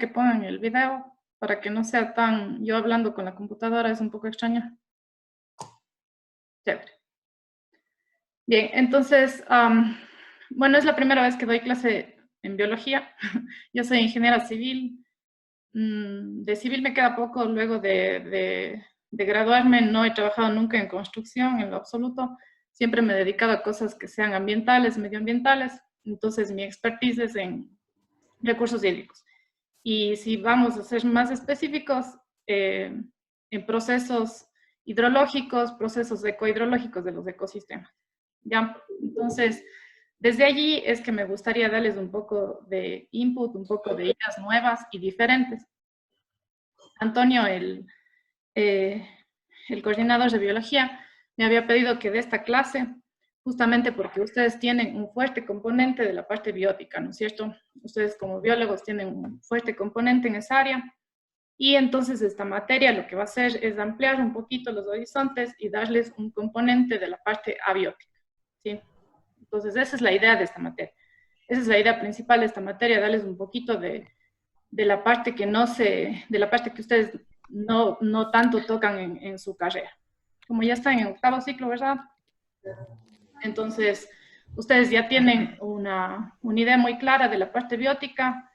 que pongan el video para que no sea tan, yo hablando con la computadora es un poco extraño. Chévere. Bien, entonces, bueno, es la primera vez que doy clase en biología. Yo soy ingeniera civil. De civil me queda poco luego de graduarme. No he trabajado nunca en construcción en lo absoluto. Siempre me he dedicado a cosas que sean ambientales, medioambientales. Entonces, mi expertise es en recursos hídricos. Y si vamos a ser más específicos, en procesos hidrológicos, procesos ecohidrológicos de los ecosistemas. ¿Ya? Entonces, desde allí es que me gustaría darles un poco de input, un poco de ideas nuevas y diferentes. Antonio, el coordinador de biología, me había pedido que dé esta clase, justamente porque ustedes tienen un fuerte componente de la parte biótica, ¿no es cierto? Ustedes como biólogos tienen un fuerte componente en esa área, y entonces esta materia lo que va a hacer es ampliar un poquito los horizontes y darles un componente de la parte abiótica, ¿sí? Entonces esa es la idea de esta materia. Esa es la idea principal de esta materia, darles un poquito de la parte que no se, de la parte que ustedes no tanto tocan en su carrera. Como ya están en octavo ciclo, ¿verdad? Entonces, ustedes ya tienen una idea muy clara de la parte biótica,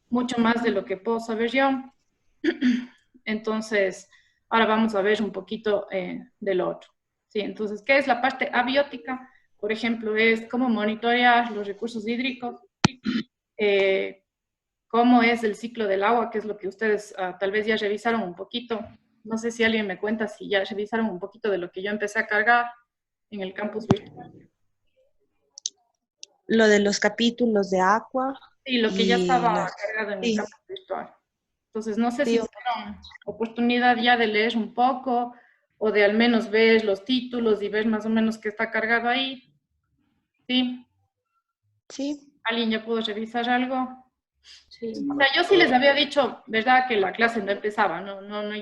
mucho más de lo que puedo saber yo. Entonces, ahora vamos a ver un poquito de lo otro. Sí, entonces, ¿qué es la parte abiótica? Por ejemplo, es cómo monitorear los recursos hídricos, cómo es el ciclo del agua, que es lo que ustedes tal vez ya revisaron un poquito. No sé si alguien me cuenta si ya revisaron un poquito de lo que yo empecé a cargar en el campus virtual. Lo de los capítulos de Aqua. Sí, lo que ya Y estaba cargado en el sí, campus virtual. Entonces, no sé si sí, tuvieron oportunidad ya de leer un poco o de al menos ver los títulos y ver más o menos qué está cargado ahí. ¿Sí? sí, ¿Alguien ya pudo revisar algo? sí. O sea, yo sí les había dicho, ¿verdad? Que la clase no empezaba.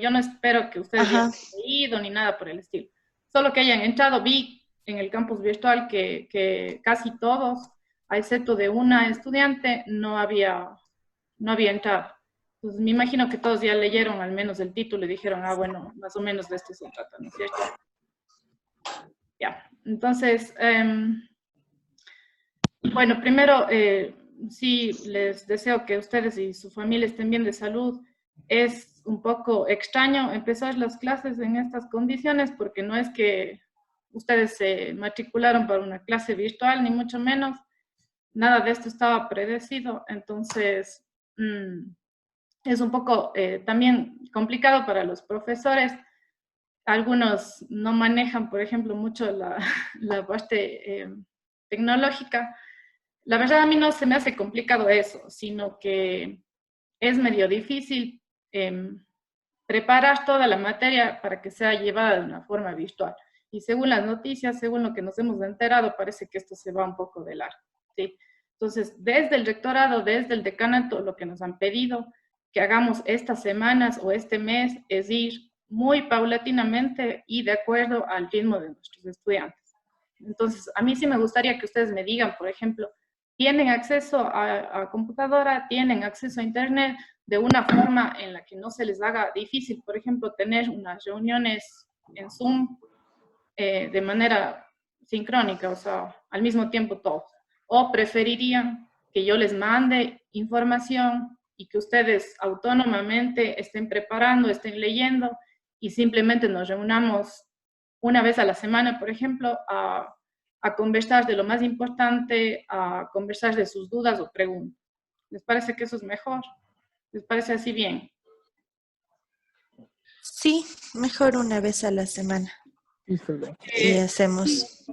Yo no espero que ustedes ya Ajá. hayan leído ni nada por el estilo. Solo que hayan entrado, vi en el campus virtual que casi todos, a excepto de una estudiante, no había entrado. Entonces, me imagino que todos ya leyeron al menos el título y dijeron, ah, bueno, más o menos de esto se trata, ¿no es cierto? Ya, entonces, bueno, primero, sí, les deseo que ustedes y su familia estén bien de salud. Es un poco extraño empezar las clases en estas condiciones porque no es que ustedes se matricularon para una clase virtual, ni mucho menos. Nada de esto estaba predecido, entonces es un poco también complicado para los profesores. Algunos no manejan, por ejemplo, mucho la parte tecnológica. La verdad a mí no se me hace complicado eso, sino que es medio difícil preparar toda la materia para que sea llevada de una forma virtual. Y según las noticias, según lo que nos hemos enterado, parece que esto se va un poco de largo, ¿sí? Entonces, desde el rectorado, desde el decanato, lo que nos han pedido que hagamos estas semanas o este mes es ir muy paulatinamente y de acuerdo al ritmo de nuestros estudiantes. Entonces, a mí sí me gustaría que ustedes me digan, por ejemplo, ¿tienen acceso a computadora? ¿Tienen acceso a internet? De una forma en la que no se les haga difícil, por ejemplo, tener unas reuniones en Zoom de manera sincrónica, o sea, al mismo tiempo todos. O preferirían que yo les mande información y que ustedes autónomamente estén preparando, estén leyendo y simplemente nos reunamos una vez a la semana, por ejemplo, a conversar de lo más importante, a conversar de sus dudas o preguntas. ¿Les parece que eso es mejor? ¿Les parece así bien? Sí, mejor una vez a la semana. Y hacemos.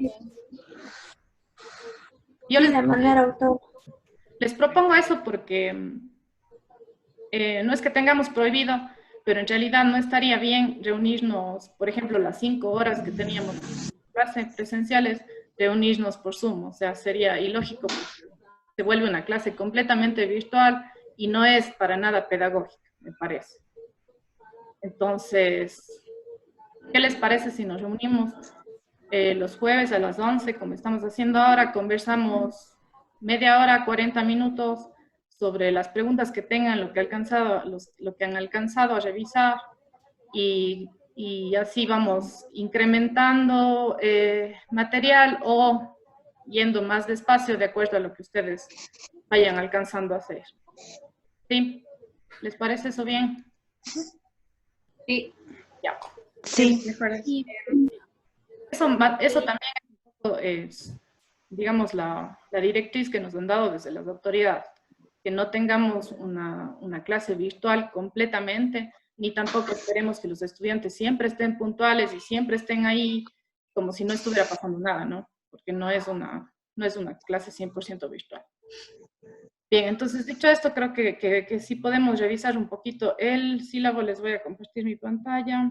Yo Sí, de manera autónoma. les propongo eso porque no es que tengamos prohibido, pero en realidad no estaría bien reunirnos, por ejemplo, las 5 horas que teníamos clase presenciales, reunirnos por Zoom. O sea, sería ilógico porque se vuelve una clase completamente virtual y no es para nada pedagógica, me parece. Entonces, ¿qué les parece si nos reunimos los jueves a las 11, como estamos haciendo ahora? Conversamos media hora, 40 minutos sobre las preguntas que tengan, lo que han alcanzado a revisar, y así vamos incrementando material o yendo más despacio de acuerdo a lo que ustedes vayan alcanzando a hacer. ¿Sí? ¿Les parece eso bien? Sí. Ya. Sí. Eso también es, digamos, la directriz que nos han dado desde las autoridades, que no tengamos una clase virtual completamente, ni tampoco esperemos que los estudiantes siempre estén puntuales y siempre estén ahí como si no estuviera pasando nada, ¿no? Porque no es una clase 100% virtual. Bien, entonces dicho esto, creo que sí podemos revisar un poquito el sílabo. Les voy a compartir mi pantalla.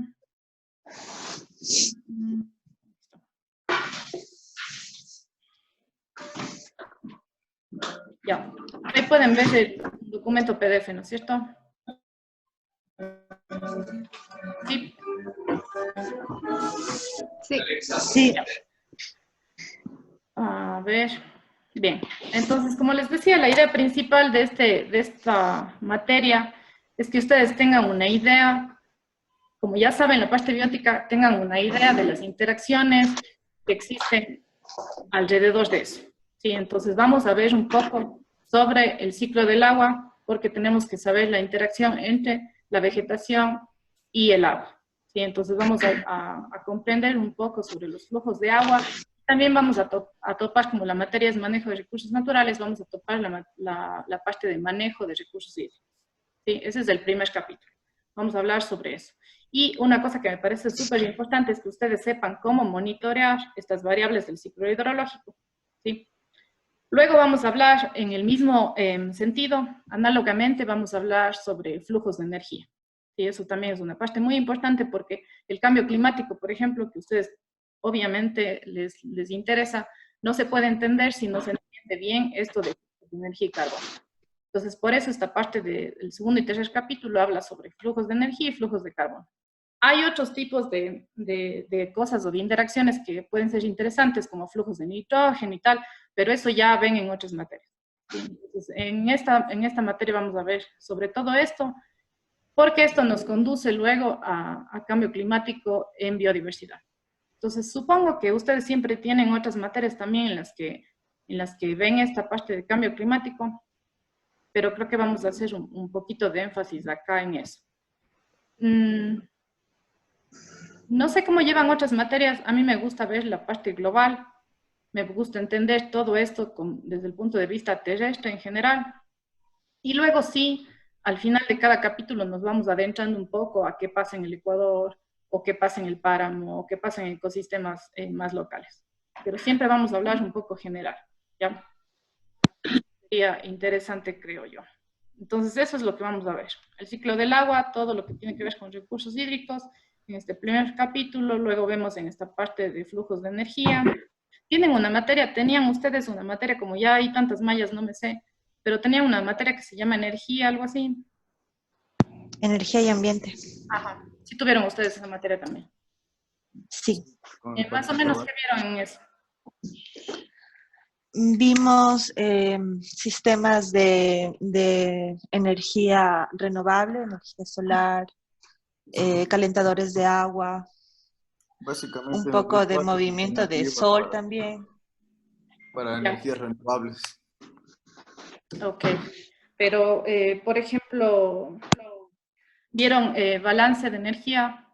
Ya, ahí pueden ver el documento PDF, ¿no es cierto? Sí. Sí. A ver, bien. Entonces, como les decía, la idea principal de esta materia es que ustedes tengan una idea, como ya saben, la parte biótica, tengan una idea de las interacciones que existen alrededor de eso. Sí, entonces vamos a ver un poco sobre el ciclo del agua, porque tenemos que saber la interacción entre la vegetación y el agua. Sí, entonces vamos a comprender un poco sobre los flujos de agua. También vamos a topar, como la materia es manejo de recursos naturales, vamos a topar la parte de manejo de recursos hídricos. Sí, ese es el primer capítulo. Vamos a hablar sobre eso. Y una cosa que me parece súper importante es que ustedes sepan cómo monitorear estas variables del ciclo hidrológico. ¿Sí? Luego vamos a hablar en el mismo sentido, análogamente vamos a hablar sobre flujos de energía. Y eso también es una parte muy importante porque el cambio climático, por ejemplo, que a ustedes obviamente les interesa, no se puede entender si no se entiende bien esto de energía y carbono. Entonces, por eso esta parte del segundo y tercer capítulo habla sobre flujos de energía y flujos de carbono. Hay otros tipos de cosas o de interacciones que pueden ser interesantes, como flujos de nitrógeno y tal, pero eso ya ven en otras materias. Entonces, en esta materia vamos a ver sobre todo esto, porque esto nos conduce luego a cambio climático en biodiversidad. Entonces, supongo que ustedes siempre tienen otras materias también en las que ven esta parte de cambio climático, pero creo que vamos a hacer un poquito de énfasis acá en eso. No sé cómo llevan otras materias, a mí me gusta ver la parte global, me gusta entender todo esto desde el punto de vista terrestre en general, y luego sí, al final de cada capítulo nos vamos adentrando un poco a qué pasa en el Ecuador, o qué pasa en el páramo, o qué pasa en ecosistemas más locales. Pero siempre vamos a hablar un poco general, ¿ya? Sería interesante, creo yo. Entonces, eso es lo que vamos a ver. El ciclo del agua, todo lo que tiene que ver con recursos hídricos, en este primer capítulo, luego vemos en esta parte de flujos de energía. Tenían ustedes una materia, como ya hay tantas mallas, no me sé, pero tenían una materia que se llama energía, algo así. Energía y ambiente. Ajá, sí tuvieron ustedes esa materia también. Sí. Más o menos, ¿qué vieron en eso? Vimos sistemas de energía renovable, energía solar, calentadores de agua, Básicamente un poco de movimiento de sol también. Para energías renovables. Ok, pero por ejemplo, ¿vieron balance de energía?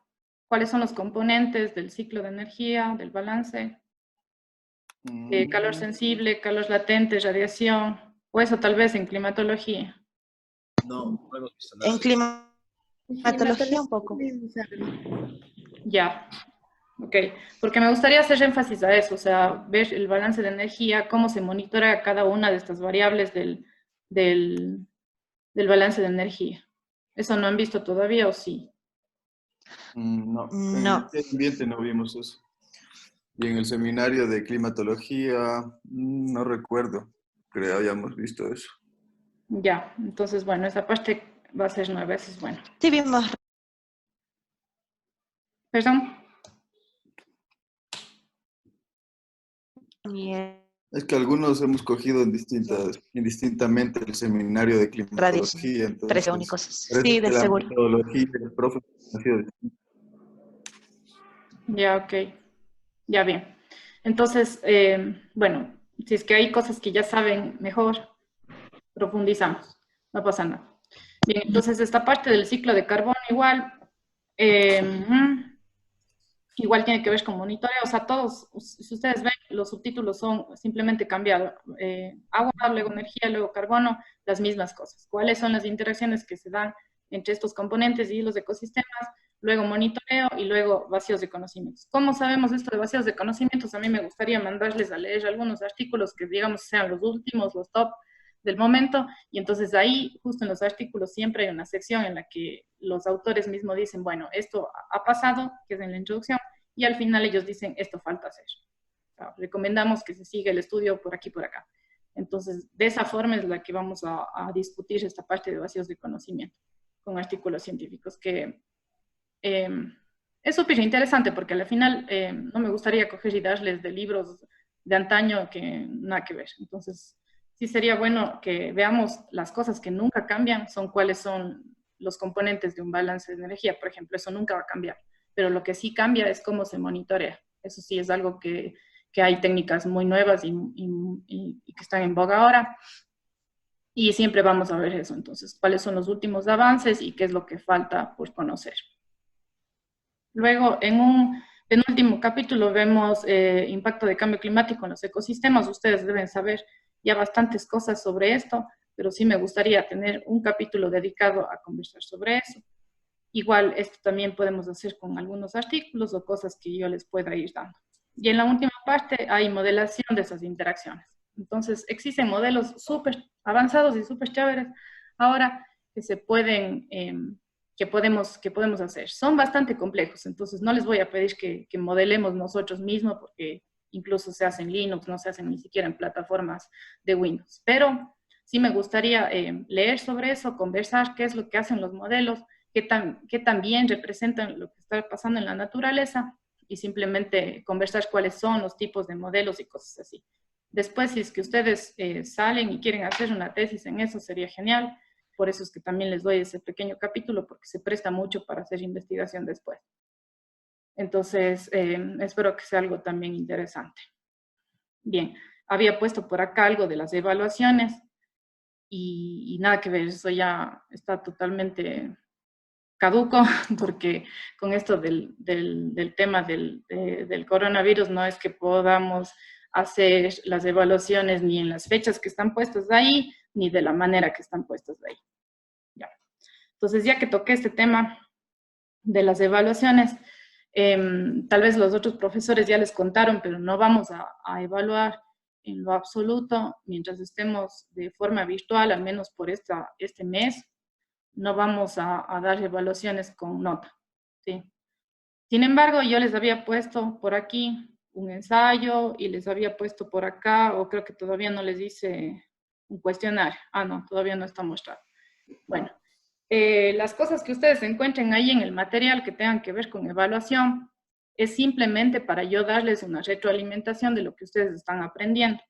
¿Cuáles son los componentes del ciclo de energía, del balance? Calor sensible, calor latente, radiación, o eso tal vez en climatología. No hemos visto nada. En climatología un poco. Ya, ok, porque me gustaría hacer énfasis a eso, o sea, ver el balance de energía, cómo se monitorea cada una de estas variables del balance de energía. ¿Eso no han visto todavía o sí? No, en No. el ambiente no vimos eso. Y en el seminario de climatología, no recuerdo, creo que habíamos visto eso. Ya, entonces, bueno, esa parte va a ser nueva, eso es bueno. Sí vimos. ¿Perdón? Es que algunos hemos cogido indistintamente el seminario de Radios climatología, 13 entonces únicos. parece Sí, que de la seguro. metodología del profe ha sido distinta. Ya, ok. Ya bien. Entonces, bueno, si es que hay cosas que ya saben mejor, profundizamos. No pasa nada. Bien, entonces esta parte del ciclo de carbono igual, igual tiene que ver con monitoreo. O sea, todos, si ustedes ven, los subtítulos son simplemente cambiados. Agua, luego energía, luego carbono, las mismas cosas. ¿Cuáles son las interacciones que se dan entre estos componentes y los ecosistemas? Luego monitoreo y luego vacíos de conocimientos. ¿Cómo sabemos esto de vacíos de conocimientos? A mí me gustaría mandarles a leer algunos artículos que, digamos, sean los últimos, los top del momento, y entonces ahí, justo en los artículos, siempre hay una sección en la que los autores mismos dicen, bueno, esto ha pasado, que es en la introducción, y al final ellos dicen, esto falta hacer. O sea, recomendamos que se siga el estudio por aquí, por acá. Entonces, de esa forma es la que vamos a discutir esta parte de vacíos de conocimiento con artículos científicos, que es súper interesante porque al final no me gustaría coger y darles de libros de antaño que nada que ver. Entonces, sí sería bueno que veamos las cosas que nunca cambian, son cuáles son los componentes de un balance de energía, por ejemplo, eso nunca va a cambiar, pero lo que sí cambia es cómo se monitorea. Eso sí es algo que hay técnicas muy nuevas y que están en boga ahora, y siempre vamos a ver eso. Entonces, cuáles son los últimos avances y qué es lo que falta por conocer. Luego, en un penúltimo capítulo vemos impacto de cambio climático en los ecosistemas. Ustedes deben saber ya bastantes cosas sobre esto, pero sí me gustaría tener un capítulo dedicado a conversar sobre eso. Igual, esto también podemos hacer con algunos artículos o cosas que yo les pueda ir dando. Y en la última parte hay modelación de esas interacciones. Entonces, existen modelos súper avanzados y súper chéveres ahora que se pueden... que podemos hacer. Son bastante complejos, entonces no les voy a pedir que modelemos nosotros mismos, porque incluso se hace en Linux, no se hacen ni siquiera en plataformas de Windows. Pero sí me gustaría leer sobre eso, conversar qué es lo que hacen los modelos, qué tan bien representan lo que está pasando en la naturaleza, y simplemente conversar cuáles son los tipos de modelos y cosas así. Después, si es que ustedes salen y quieren hacer una tesis en eso, sería genial. Por eso es que también les doy ese pequeño capítulo, porque se presta mucho para hacer investigación después. Entonces, espero que sea algo también interesante. Bien, había puesto por acá algo de las evaluaciones y nada que ver, eso ya está totalmente caduco, porque con esto del tema del coronavirus no es que podamos hacer las evaluaciones ni en las fechas que están puestas ahí, ni de la manera que están puestas ahí. Ya. Entonces, ya que toqué este tema de las evaluaciones, tal vez los otros profesores ya les contaron, pero no vamos a evaluar en lo absoluto mientras estemos de forma virtual, al menos por este mes. No vamos a dar evaluaciones con nota, ¿sí? Sin embargo, yo les había puesto por aquí un ensayo y les había puesto por acá, o creo que todavía no les hice un cuestionario. Ah, no, todavía no está mostrado. Bueno, las cosas que ustedes encuentren ahí en el material que tengan que ver con evaluación es simplemente para yo darles una retroalimentación de lo que ustedes están aprendiendo.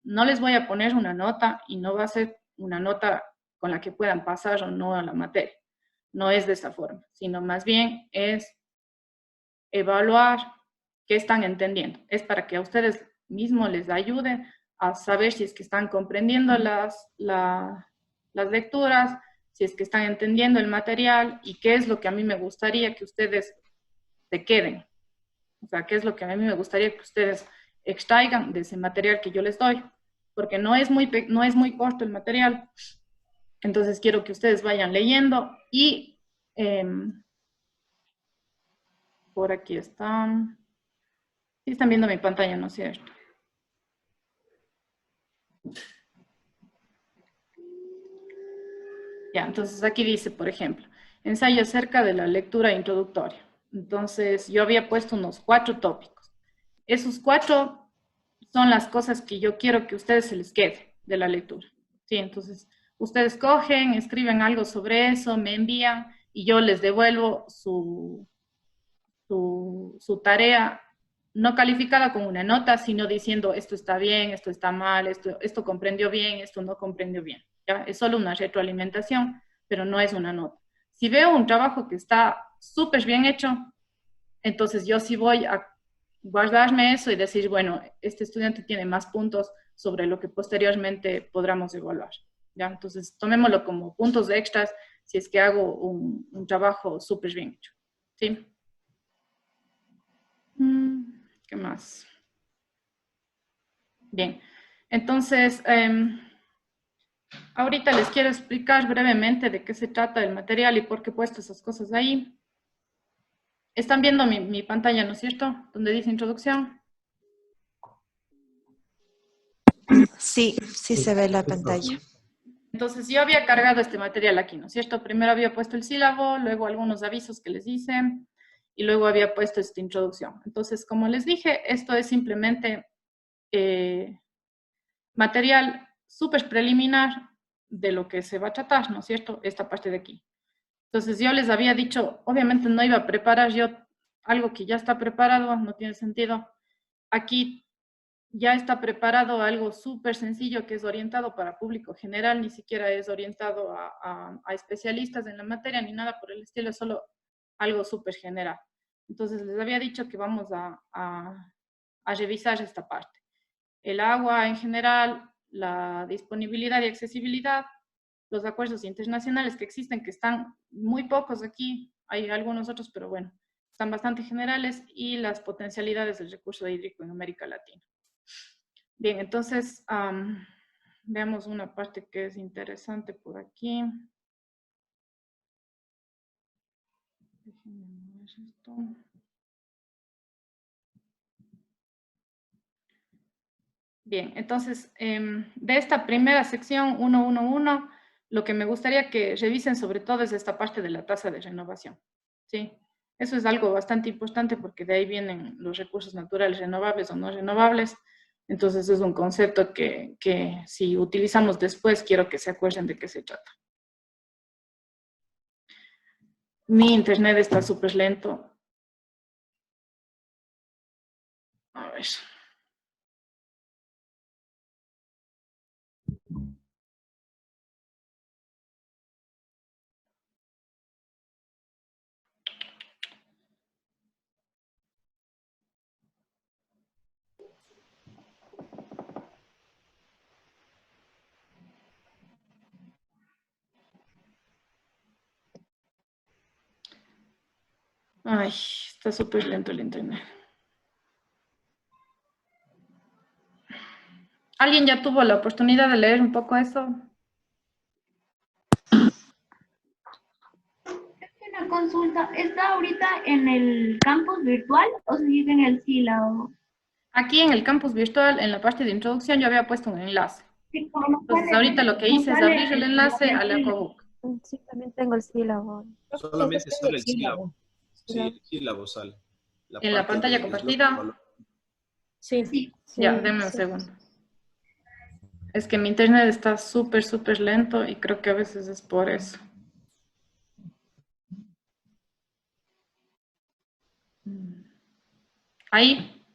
No les voy a poner una nota y no va a ser una nota con la que puedan pasar o no a la materia. No es de esa forma, sino más bien es evaluar qué están entendiendo. Es para que a ustedes mismos les ayude a saber si es que están comprendiendo las lecturas, si es que están entendiendo el material y qué es lo que a mí me gustaría que ustedes se queden. O sea, qué es lo que a mí me gustaría que ustedes extraigan de ese material que yo les doy, porque no es muy corto el material. Entonces quiero que ustedes vayan leyendo y por aquí están. Sí están viendo mi pantalla, ¿no es cierto? Ya, entonces aquí dice, por ejemplo, ensayo acerca de la lectura introductoria. Entonces yo había puesto unos 4 tópicos. Esos 4 son las cosas que yo quiero que a ustedes se les quede de la lectura. Sí, entonces ustedes cogen, escriben algo sobre eso, me envían y yo les devuelvo su tarea no calificada con una nota, sino diciendo esto está bien, esto está mal, esto comprendió bien, esto no comprendió bien. ¿Ya? Es solo una retroalimentación, pero no es una nota. Si veo un trabajo que está súper bien hecho, entonces yo sí voy a guardarme eso y decir, bueno, este estudiante tiene más puntos sobre lo que posteriormente podamos evaluar. ¿Ya? Entonces, tomémoslo como puntos extras si es que hago un trabajo súper bien hecho. ¿Sí? ¿Qué más? Bien, entonces, ahorita les quiero explicar brevemente de qué se trata el material y por qué he puesto esas cosas ahí. Están viendo mi pantalla, ¿no es cierto? Donde dice introducción. Sí, sí se ve la pantalla. Entonces, yo había cargado este material aquí, ¿no es cierto? Primero había puesto el sílabo, luego algunos avisos que les hice, y luego había puesto esta introducción. Entonces, como les dije, esto es simplemente material súper preliminar de lo que se va a tratar, ¿no es cierto? Esta parte de aquí. Entonces, yo les había dicho, obviamente no iba a preparar yo algo que ya está preparado, no tiene sentido. Aquí ya está preparado algo súper sencillo que es orientado para público general, ni siquiera es orientado a especialistas en la materia ni nada por el estilo, es solo algo súper general. Entonces les había dicho que vamos a revisar esta parte. El agua en general, la disponibilidad y accesibilidad, los acuerdos internacionales que existen, que están muy pocos aquí, hay algunos otros, pero bueno, están bastante generales, y las potencialidades del recurso hídrico en América Latina. Bien, entonces, veamos una parte que es interesante por aquí. Déjenme ver esto. Bien, entonces, de esta primera sección 1.1.1, lo que me gustaría que revisen sobre todo es esta parte de la tasa de renovación. ¿Sí? Eso es algo bastante importante porque de ahí vienen los recursos naturales renovables o no renovables. Entonces es un concepto que si utilizamos después, quiero que se acuerden de qué se trata. Mi internet está súper lento. A ver. Ay, está súper lento el internet. ¿Alguien ya tuvo la oportunidad de leer un poco eso? Una consulta, ¿está ahorita en el campus virtual o se sigue en el sílabo? Aquí en el campus virtual, en la parte de introducción, yo había puesto un enlace. Sí, como no Entonces, sale, ahorita lo que no hice es sale abrir el enlace al EcoBook. Sí, también tengo el sílabo. Solamente sale el sílabo. Sí, el sílabo sale. En la pantalla compartida. Sí. Sí. Ya, denme un segundo. Es que mi internet está súper, súper lento y creo que a veces es por eso. Ahí.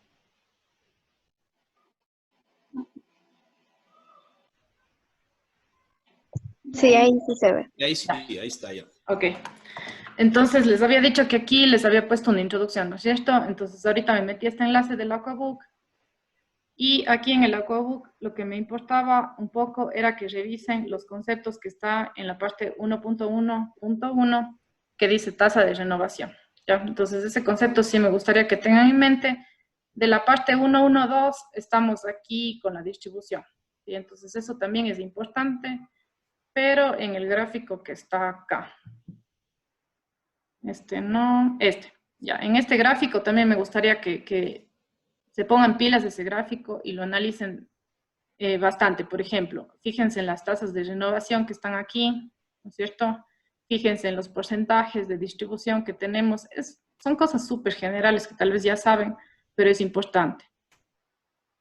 Sí, ahí sí se ve. Ahí sí, ahí está ya. Ok. Entonces, les había dicho que aquí les había puesto una introducción, ¿no es cierto? Entonces, ahorita me metí a este enlace del EcoBook. Y aquí en el EcoBook, lo que me importaba un poco era que revisen los conceptos que está en la parte 1.1.1, que dice tasa de renovación. ¿Ya? Entonces, ese concepto sí me gustaría que tengan en mente. De la parte 1.1.2 estamos aquí con la distribución. ¿Sí? Entonces, eso también es importante, pero en el gráfico que está acá. Este no, este. Ya, en este gráfico también me gustaría que se pongan pilas de ese gráfico y lo analicen bastante. Por ejemplo, fíjense en las tasas de renovación que están aquí, ¿no es cierto? Fíjense en los porcentajes de distribución que tenemos. Son cosas súper generales que tal vez ya saben, pero es importante.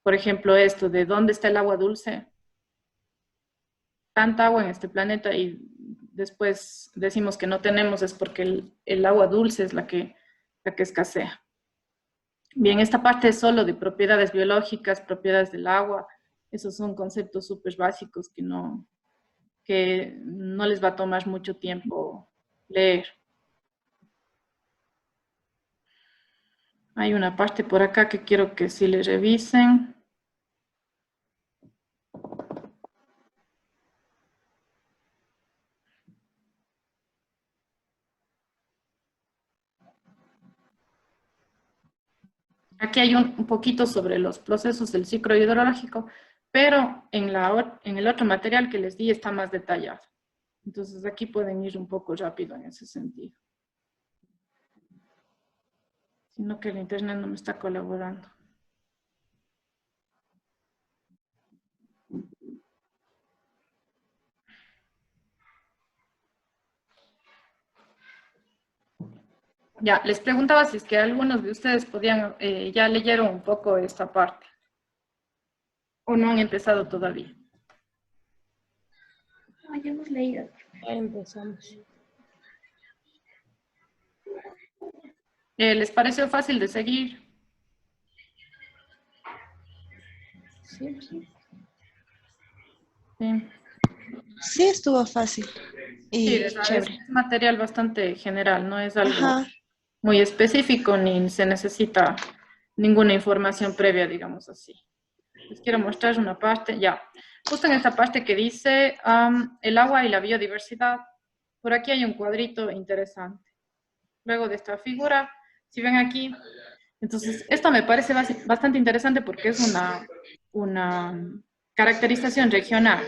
Por ejemplo, esto de dónde está el agua dulce. Tanta agua en este planeta y después decimos que no tenemos, es porque el agua dulce es la que escasea. Bien, esta parte es solo de propiedades biológicas, propiedades del agua. Esos son conceptos súper básicos que no les va a tomar mucho tiempo leer. Hay una parte por acá que quiero que sí le revisen. Aquí hay un poquito sobre los procesos del ciclo hidrológico, pero en el otro material que les di está más detallado. Entonces aquí pueden ir un poco rápido en ese sentido. Sino que el internet no me está colaborando. Ya, les preguntaba si es que algunos de ustedes podían, ya leyeron un poco esta parte. ¿O no han empezado todavía? No, ya hemos leído. Ya empezamos. ¿Les pareció fácil de seguir? Sí. Sí. Sí, estuvo fácil. Y Sí, chévere. es material bastante general, no es algo Ajá. muy específico ni se necesita ninguna información previa, digamos así. Les quiero mostrar una parte, ya. Justo en esta parte que dice el agua y la biodiversidad, por aquí hay un cuadrito interesante. Luego de esta figura, si ven aquí, entonces esto me parece bastante interesante porque es una caracterización regional.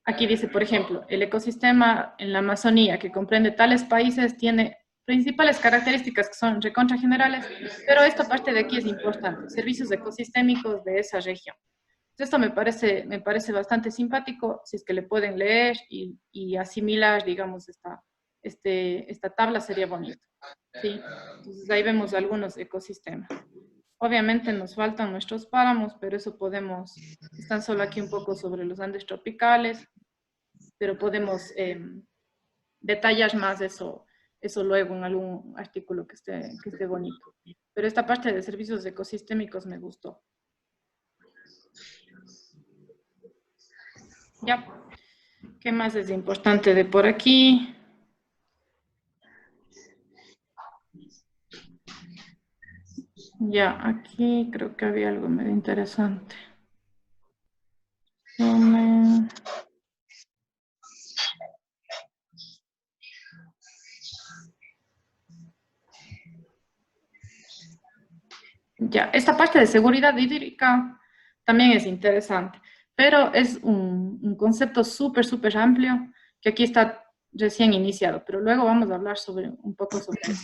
Aquí dice, por ejemplo, el ecosistema en la Amazonía, que comprende tales países, tiene principales características que son recontra generales, pero esta parte de aquí es importante, servicios ecosistémicos de esa región. Esto me parece bastante simpático, si es que le pueden leer y asimilar, digamos, esta tabla sería bonito. ¿Sí? Entonces ahí vemos algunos ecosistemas. Obviamente nos faltan nuestros páramos, pero eso están solo aquí un poco sobre los Andes tropicales, pero podemos detallar más eso luego en algún artículo que esté bonito. Pero esta parte de servicios ecosistémicos me gustó. Ya. ¿Qué más es importante de por aquí? Ya, aquí creo que había algo medio interesante. Ya, esta parte de seguridad hídrica también es interesante, pero es un concepto súper amplio que aquí está recién iniciado, pero luego vamos a hablar un poco sobre eso.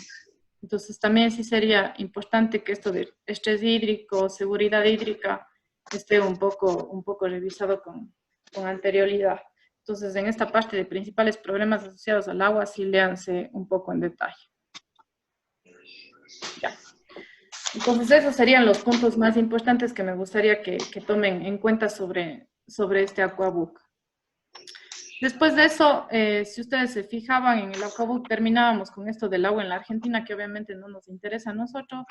Entonces también sí sería importante que esto de estrés hídrico, seguridad hídrica, esté un poco revisado con anterioridad. Entonces en esta parte de principales problemas asociados al agua, sí léanse un poco en detalle. Ya. Entonces esos serían los puntos más importantes que me gustaría que tomen en cuenta sobre este Aquabook. Después de eso, si ustedes se fijaban en el Aquabook, terminábamos con esto del agua en la Argentina, que obviamente no nos interesa a nosotros,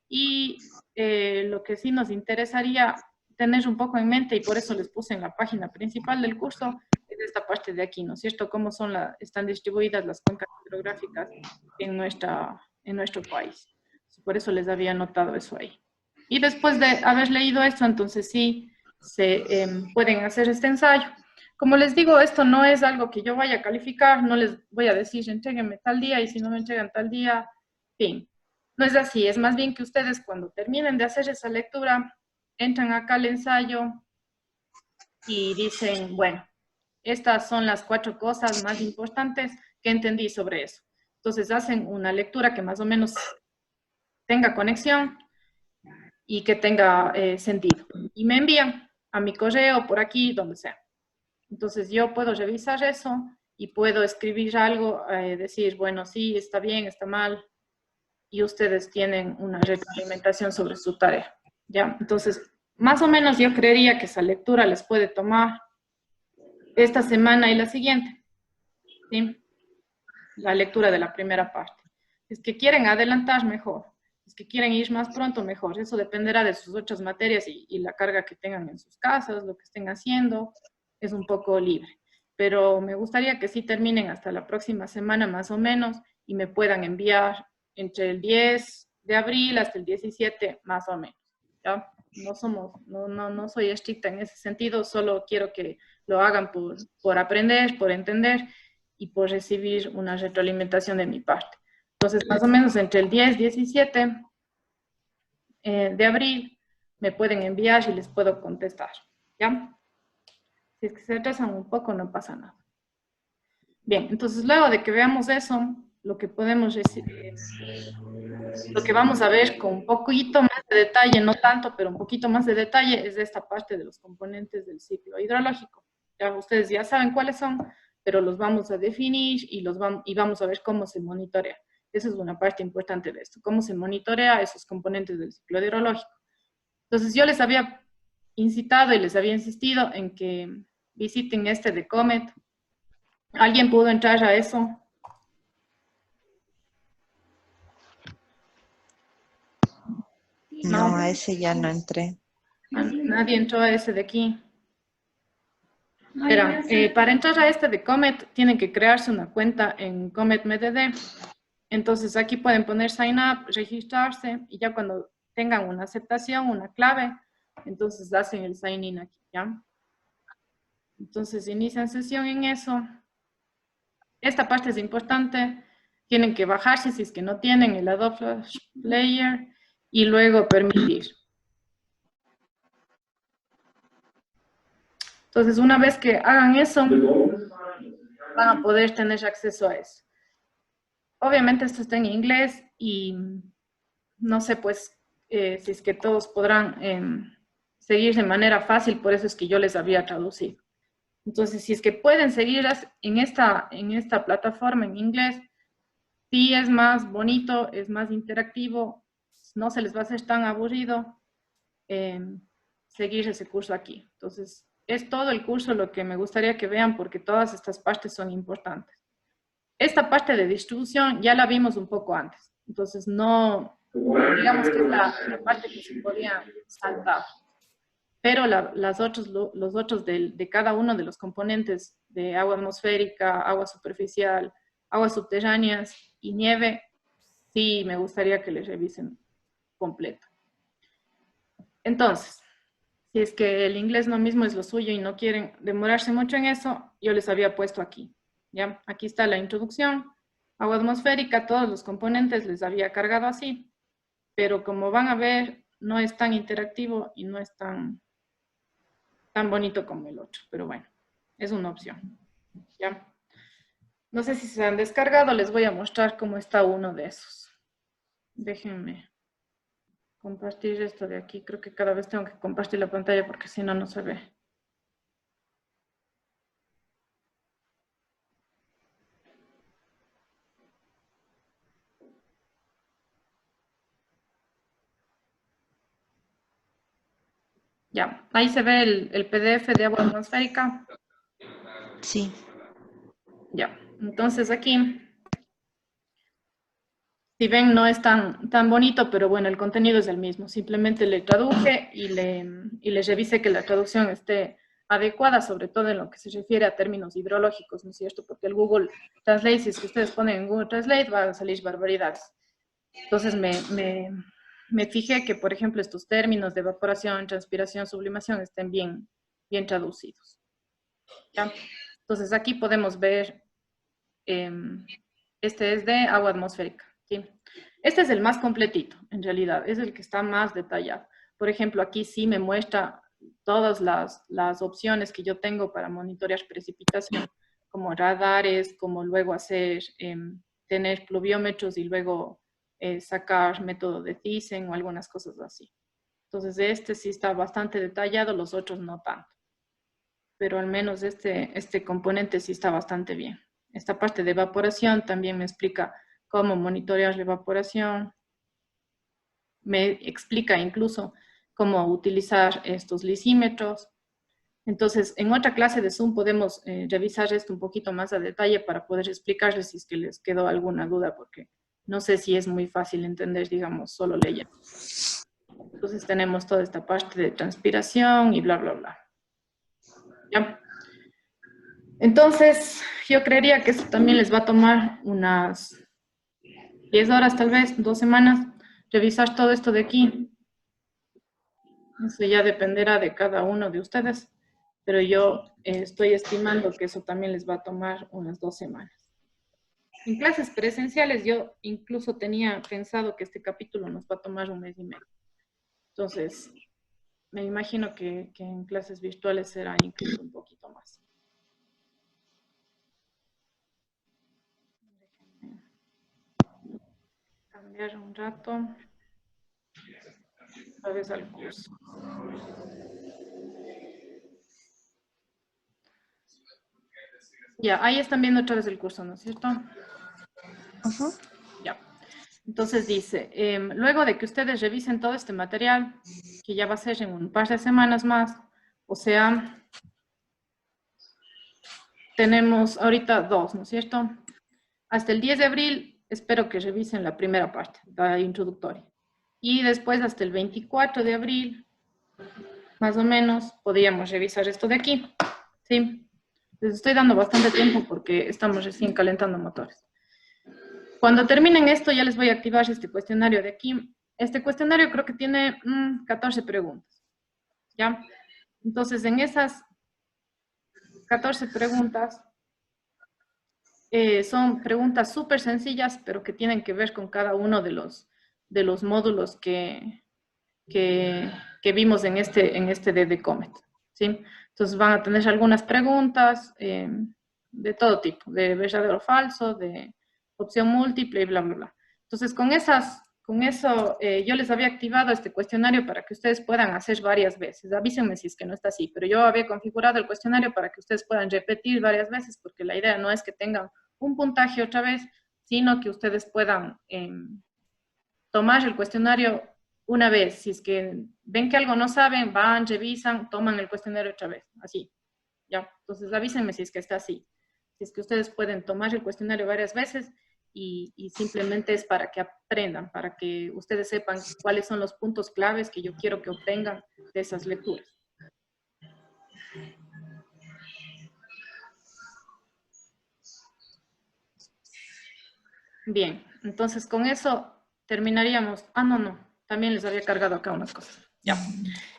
y lo que sí nos interesaría tener un poco en mente, y por eso les puse en la página principal del curso, es esta parte de aquí, ¿no es cierto? Cómo están distribuidas las cuencas hidrográficas en nuestro país. Por eso les había anotado eso ahí. Y después de haber leído esto, entonces sí se pueden hacer este ensayo. Como les digo, esto no es algo que yo vaya a calificar, no les voy a decir, entréguenme tal día, y si no me entregan tal día, fin. No es así, es más bien que ustedes cuando terminen de hacer esa lectura, entran acá al ensayo y dicen, bueno, estas son las 4 cosas más importantes que entendí sobre eso. Entonces hacen una lectura que más o menos tenga conexión y que tenga sentido. Y me envían a mi correo, por aquí, donde sea. Entonces yo puedo revisar eso y puedo escribir algo, decir, bueno, sí, está bien, está mal, y ustedes tienen una retroalimentación sobre su tarea. ¿Ya? Entonces, más o menos yo creería que esa lectura les puede tomar esta semana y la siguiente. ¿Sí? La lectura de la primera parte. Es que quieren adelantar mejor. Si es que quieren ir más pronto, mejor. Eso dependerá de sus otras materias y la carga que tengan en sus casas, lo que estén haciendo. Es un poco libre. Pero me gustaría que sí terminen hasta la próxima semana más o menos y me puedan enviar entre el 10 de abril hasta el 17 más o menos. ¿Ya? No soy estricta en ese sentido, solo quiero que lo hagan por aprender, por entender y por recibir una retroalimentación de mi parte. Entonces, más o menos entre el 10 y 17 de abril me pueden enviar y les puedo contestar. ¿Ya? Si es que se retrasan un poco, no pasa nada. Bien, entonces luego de que veamos eso, lo que podemos decir, lo que vamos a ver con un poquito más de detalle, no tanto, pero un poquito más de detalle, es esta parte de los componentes del ciclo hidrológico. Ya ustedes ya saben cuáles son, pero los vamos a definir y vamos a ver cómo se monitorea. Esa es una parte importante de esto, cómo se monitorea esos componentes del ciclo hidrológico. Entonces yo les había incitado y les había insistido en que visiten este de Comet. ¿Alguien pudo entrar a eso? No, a ese ya no entré. Nadie entró a ese de aquí. Verán, para entrar a este de Comet, tienen que crearse una cuenta en Comet MDD. Entonces aquí pueden poner sign up, registrarse, y ya cuando tengan una aceptación, una clave, entonces hacen el sign in aquí, ¿ya? Entonces inician sesión en eso. Esta parte es importante. Tienen que bajarse si es que no tienen el Adobe Flash Player y luego permitir. Entonces, una vez que hagan eso, van a poder tener acceso a eso. Obviamente esto está en inglés y no sé pues si es que todos podrán seguir de manera fácil, por eso es que yo les había traducido. Entonces, si es que pueden seguir en esta plataforma en inglés, sí es más bonito, es más interactivo, no se les va a hacer tan aburrido seguir ese curso aquí. Entonces, es todo el curso lo que me gustaría que vean porque todas estas partes son importantes. Esta parte de distribución ya la vimos un poco antes, entonces no, digamos que es la parte que se podía saltar. Pero los otros de cada uno de los componentes de agua atmosférica, agua superficial, aguas subterráneas y nieve, sí me gustaría que les revisen completo. Entonces, si es que el inglés no mismo es lo suyo y no quieren demorarse mucho en eso, yo les había puesto aquí. ¿Ya? Aquí está la introducción, agua atmosférica, todos los componentes les había cargado así, pero como van a ver, no es tan interactivo y no es tan bonito como el otro, pero bueno, es una opción. ¿Ya? No sé si se han descargado, les voy a mostrar cómo está uno de esos. Déjenme compartir esto de aquí. Creo que cada vez tengo que compartir la pantalla porque si no, no se ve. Ya, ahí se ve el PDF de agua atmosférica. Sí. Ya, entonces aquí, si ven, no es tan bonito, pero bueno, el contenido es el mismo. Simplemente le traduje y le revisé que la traducción esté adecuada, sobre todo en lo que se refiere a términos hidrológicos, ¿no es cierto? Porque el Google Translate, si es que ustedes ponen en Google Translate, van a salir barbaridades. Entonces me fijé que, por ejemplo, estos términos de evaporación, transpiración, sublimación estén bien traducidos. ¿Ya? Entonces aquí podemos ver, este es de agua atmosférica. ¿Sí? Este es el más completito, en realidad, es el que está más detallado. Por ejemplo, aquí sí me muestra todas las opciones que yo tengo para monitorear precipitación, como radares, como luego hacer, tener pluviómetros y luego sacar método de Thyssen o algunas cosas así. Entonces este sí está bastante detallado, los otros no tanto. Pero al menos este componente sí está bastante bien. Esta parte de evaporación también me explica cómo monitorear la evaporación. Me explica incluso cómo utilizar estos lisímetros. Entonces, en otra clase de Zoom podemos revisar esto un poquito más a detalle para poder explicarles si es que les quedó alguna duda, porque no sé si es muy fácil entender, digamos, solo leyendo. Entonces tenemos toda esta parte de transpiración y bla, bla, bla. ¿Ya? Entonces, yo creería que esto también les va a tomar unas 10 horas, tal vez, 2 semanas, revisar todo esto de aquí. Eso ya dependerá de cada uno de ustedes, pero yo estoy estimando que eso también les va a tomar unas 2 semanas. En clases presenciales yo incluso tenía pensado que este capítulo nos va a tomar 1 mes y medio. Entonces, me imagino que en clases virtuales será incluso un poquito más. Cambiar un rato. Otra vez al curso. Ya, ahí están viendo otra vez el curso, ¿no es cierto? Ujú. Ya. Entonces dice, luego de que ustedes revisen todo este material, que ya va a ser en un par de semanas más, o sea, tenemos ahorita 2, ¿no es cierto? Hasta el 10 de abril espero que revisen la primera parte, la introductoria. Y después hasta el 24 de abril, más o menos, podríamos revisar esto de aquí, ¿sí? Les estoy dando bastante tiempo porque estamos recién calentando motores. Cuando terminen esto, ya les voy a activar este cuestionario de aquí. Este cuestionario creo que tiene 14 preguntas, ¿ya? Entonces, en esas 14 preguntas, son preguntas súper sencillas, pero que tienen que ver con cada uno de los módulos que vimos en este DD Comet, ¿sí? Entonces van a tener algunas preguntas de todo tipo, de verdadero o falso, de opción múltiple y bla, bla, bla. Entonces con eso yo les había activado este cuestionario para que ustedes puedan hacer varias veces. Avísenme si es que no está así, pero yo había configurado el cuestionario para que ustedes puedan repetir varias veces, porque la idea no es que tengan un puntaje otra vez, sino que ustedes puedan tomar el cuestionario una vez. Si es que ven que algo no saben, van, revisan, toman el cuestionario otra vez, así. ¿Ya? Entonces avísenme si es que está así. Si es que ustedes pueden tomar el cuestionario varias veces y simplemente es para que aprendan, para que ustedes sepan cuáles son los puntos claves que yo quiero que obtengan de esas lecturas. Bien, entonces con eso terminaríamos. Ah, no, también les había cargado acá unas cosas. Ya.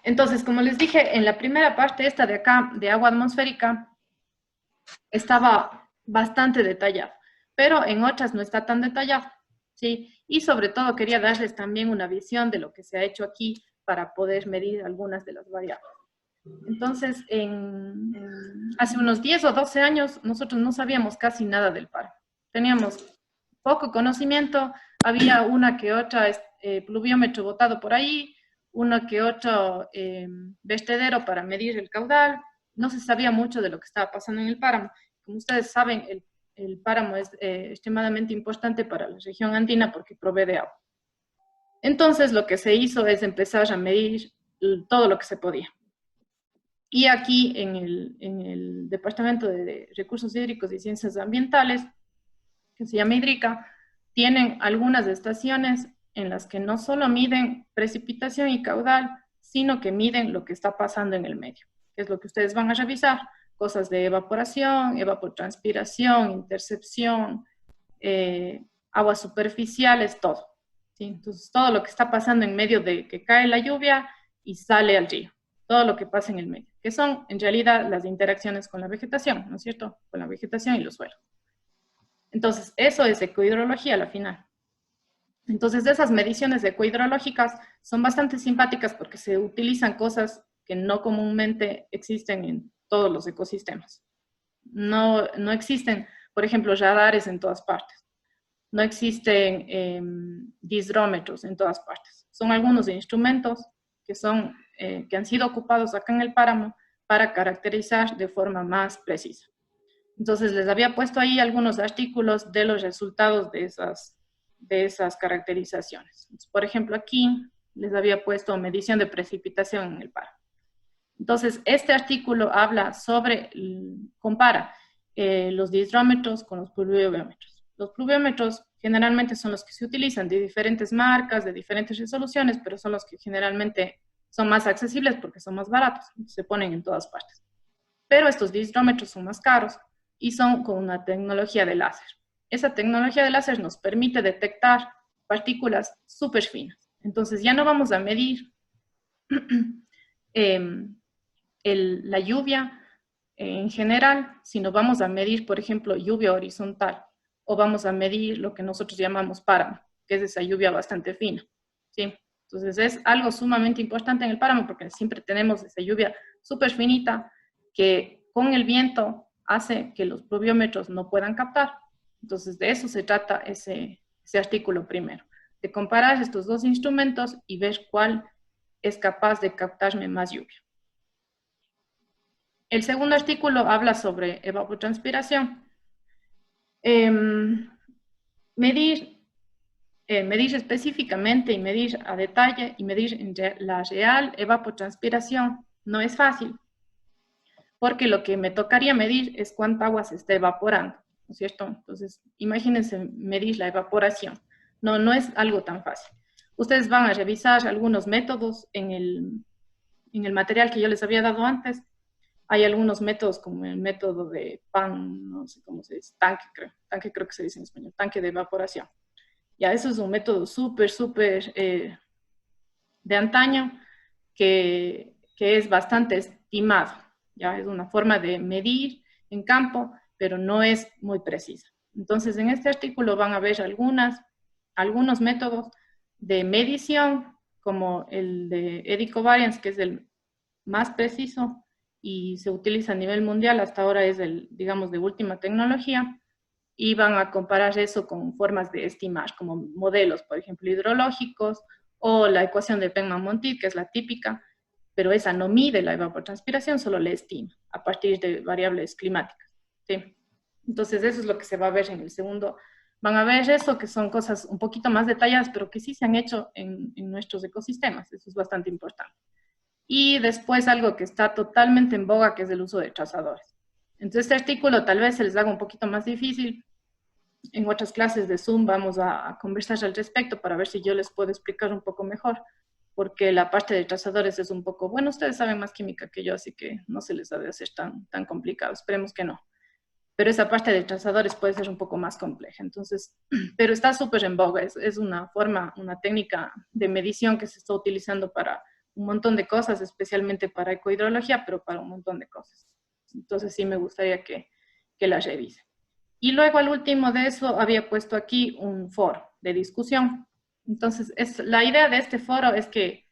Entonces, como les dije, en la primera parte esta de acá, de agua atmosférica, estaba bastante detallado, pero en otras no está tan detallado, ¿sí? Y sobre todo quería darles también una visión de lo que se ha hecho aquí para poder medir algunas de las variables. Entonces, hace unos 10 o 12 años, nosotros no sabíamos casi nada del páramo. Teníamos poco conocimiento, había una que otra pluviómetro botado por ahí, uno que otro vertedero para medir el caudal, no se sabía mucho de lo que estaba pasando en el páramo. Como ustedes saben, el páramo es extremadamente importante para la región andina porque provee de agua. Entonces, lo que se hizo es empezar a medir todo lo que se podía. Y aquí, en el Departamento de Recursos Hídricos y Ciencias Ambientales, que se llama Hídrica, tienen algunas estaciones en las que no solo miden precipitación y caudal, sino que miden lo que está pasando en el medio, que es lo que ustedes van a revisar, cosas de evaporación, evapotranspiración, intercepción, aguas superficiales, todo. ¿Sí? Entonces, todo lo que está pasando en medio de que cae la lluvia y sale al río, todo lo que pasa en el medio, que son en realidad las interacciones con la vegetación, ¿no es cierto? Con la vegetación y los suelos. Entonces, eso es ecohidrología a la final. Entonces, esas mediciones ecohidrológicas son bastante simpáticas porque se utilizan cosas que no comúnmente existen en todos los ecosistemas. No existen, por ejemplo, radares en todas partes. No existen disdrómetros en todas partes. Son algunos instrumentos que han sido ocupados acá en el páramo para caracterizar de forma más precisa. Entonces, les había puesto ahí algunos artículos de los resultados de esas caracterizaciones. Entonces, por ejemplo, aquí les había puesto medición de precipitación en el páramo. Entonces, este artículo habla compara los disdrómetros con los pluviómetros. Los pluviómetros generalmente son los que se utilizan de diferentes marcas, de diferentes resoluciones, pero son los que generalmente son más accesibles porque son más baratos, se ponen en todas partes. Pero estos visdrómetros son más caros y son con una tecnología de láser. Esa tecnología de láser nos permite detectar partículas súper finas. Entonces ya no vamos a medir la lluvia en general, sino vamos a medir, por ejemplo, lluvia horizontal, o vamos a medir lo que nosotros llamamos páramo, que es esa lluvia bastante fina, ¿sí? Entonces es algo sumamente importante en el páramo porque siempre tenemos esa lluvia súper finita que con el viento hace que los pluviómetros no puedan captar. Entonces de eso se trata ese artículo primero, de comparar estos dos instrumentos y ver cuál es capaz de captarme más lluvia. El segundo artículo habla sobre evapotranspiración. Medir específicamente y medir a detalle y medir la real evapotranspiración no es fácil, porque lo que me tocaría medir es cuánta agua se está evaporando, ¿no es cierto? Entonces, imagínense medir la evaporación. No es algo tan fácil. Ustedes van a revisar algunos métodos en el material que yo les había dado antes. Hay algunos métodos como el método de PAN, no sé cómo se dice, tanque creo que se dice en español, tanque de evaporación. Ya, eso es un método súper de antaño que es bastante estimado. Ya, es una forma de medir en campo, pero no es muy precisa. Entonces, en este artículo van a ver algunos métodos de medición, como el de eddy covariance, que es el más preciso y se utiliza a nivel mundial, hasta ahora es digamos, de última tecnología, y van a comparar eso con formas de estimar, como modelos, por ejemplo, hidrológicos, o la ecuación de Penman-Montit, que es la típica, pero esa no mide la evapotranspiración, solo la estima, a partir de variables climáticas, ¿sí? Entonces, eso es lo que se va a ver en el segundo. Van a ver eso, que son cosas un poquito más detalladas, pero que sí se han hecho en nuestros ecosistemas, eso es bastante importante. Y después algo que está totalmente en boga, que es el uso de trazadores. Entonces, este artículo tal vez se les haga un poquito más difícil. En otras clases de Zoom vamos a conversar al respecto para ver si yo les puedo explicar un poco mejor, porque la parte de trazadores es un poco, bueno, ustedes saben más química que yo, así que no se les ha de hacer tan complicado, esperemos que no. Pero esa parte de trazadores puede ser un poco más compleja, entonces, pero está súper en boga, es una técnica de medición que se está utilizando para un montón de cosas, especialmente para ecohidrología, pero para un montón de cosas. Entonces sí me gustaría que la revisen. Y luego al último de eso había puesto aquí un foro de discusión. Entonces la idea de este foro es que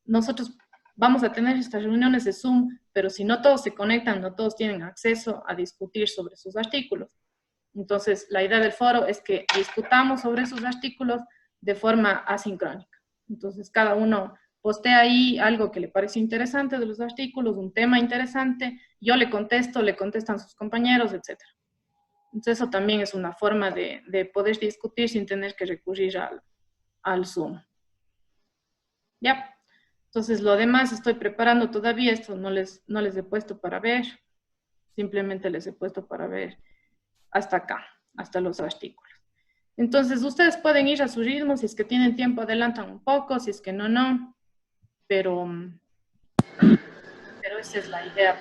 nosotros vamos a tener estas reuniones de Zoom, pero si no todos se conectan, no todos tienen acceso a discutir sobre sus artículos. Entonces la idea del foro es que discutamos sobre esos artículos de forma asincrónica. Entonces cada uno postea ahí algo que le parece interesante de los artículos, un tema interesante, yo le contesto, le contestan sus compañeros, etc. Entonces eso también es una forma de poder discutir sin tener que recurrir al Zoom. Ya, entonces lo demás estoy preparando todavía, esto no les he puesto para ver, simplemente les he puesto para ver hasta acá, hasta los artículos. Entonces ustedes pueden ir a su ritmo, si es que tienen tiempo adelantan un poco, si es que no. Pero esa es la idea.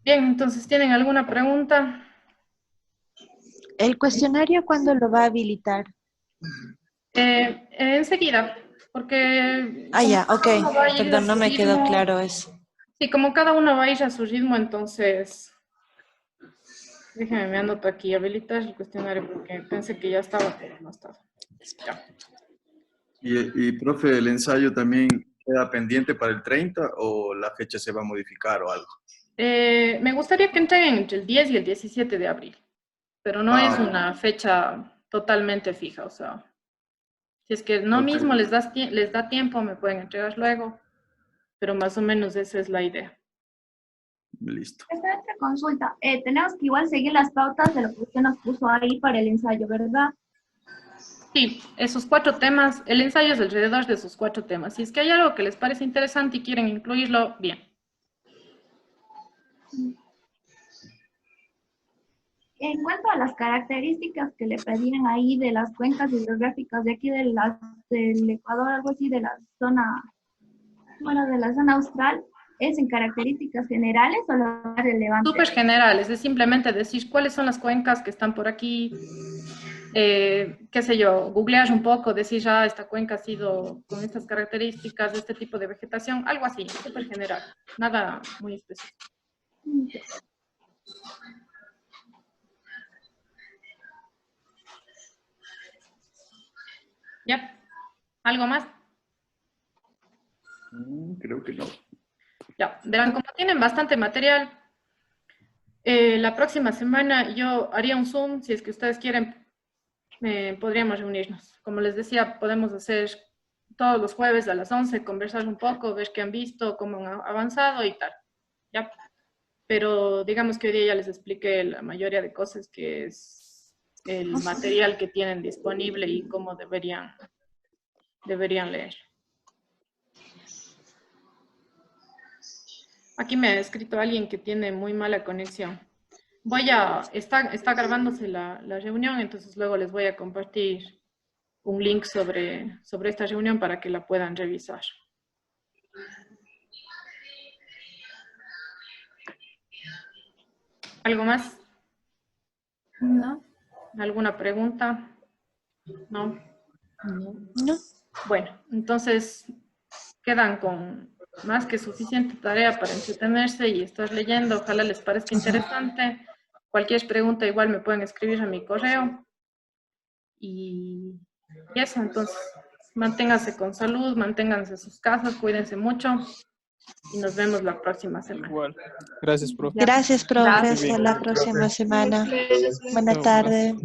Bien, entonces, ¿tienen alguna pregunta? ¿El cuestionario cuándo lo va a habilitar? Enseguida, porque... Ya, ok. Perdón, no me quedó claro eso. Sí, como cada uno va a ir a su ritmo, entonces... Déjenme, me anoto aquí, habilitar el cuestionario, porque pensé que ya estaba, pero no estaba. Ya. Y profe, ¿el ensayo también queda pendiente para el 30 o la fecha se va a modificar o algo? Me gustaría que entreguen entre el 10 y el 17 de abril, pero no es una fecha totalmente fija, o sea, si es que no mismo les da tiempo, me pueden entregar luego, pero más o menos esa es la idea. Listo. Esta otra consulta, tenemos que igual seguir las pautas de lo que usted nos puso ahí para el ensayo, ¿verdad? Sí, esos 4 temas, el ensayo es alrededor de esos 4 temas. Si es que hay algo que les parece interesante y quieren incluirlo, bien. en cuanto a las características que le pedían ahí de las cuencas hidrográficas de aquí del Ecuador, algo así de la zona, bueno, de la zona austral, ¿es en características generales o lo más relevante? Súper generales, es simplemente decir cuáles son las cuencas que están por aquí, qué sé yo, googlear un poco, decir, esta cuenca ha sido con estas características, de este tipo de vegetación, algo así, súper general, nada muy específico. ¿Ya? ¿Algo más? Creo que no. Ya, verán, como tienen bastante material, la próxima semana yo haría un Zoom, si es que ustedes quieren, podríamos reunirnos. Como les decía, podemos hacer todos los jueves a las 11, conversar un poco, ver qué han visto, cómo han avanzado y tal. ¿Ya? Pero digamos que hoy día ya les expliqué la mayoría de cosas, que es el material que tienen disponible y cómo deberían leer. Aquí me ha escrito alguien que tiene muy mala conexión. Está grabándose la reunión, entonces luego les voy a compartir un link sobre esta reunión para que la puedan revisar. ¿Algo más? No. ¿Alguna pregunta? ¿No? No. Bueno, entonces quedan con más que suficiente tarea para entretenerse y estar leyendo. Ojalá les parezca interesante. Cualquier pregunta igual me pueden escribir a mi correo. Y eso, entonces, manténganse con salud, manténganse en sus casas, cuídense mucho y nos vemos la próxima semana. Igual. Gracias, profe. Gracias, profe. Gracias. Hasta la próxima semana. Buena tarde.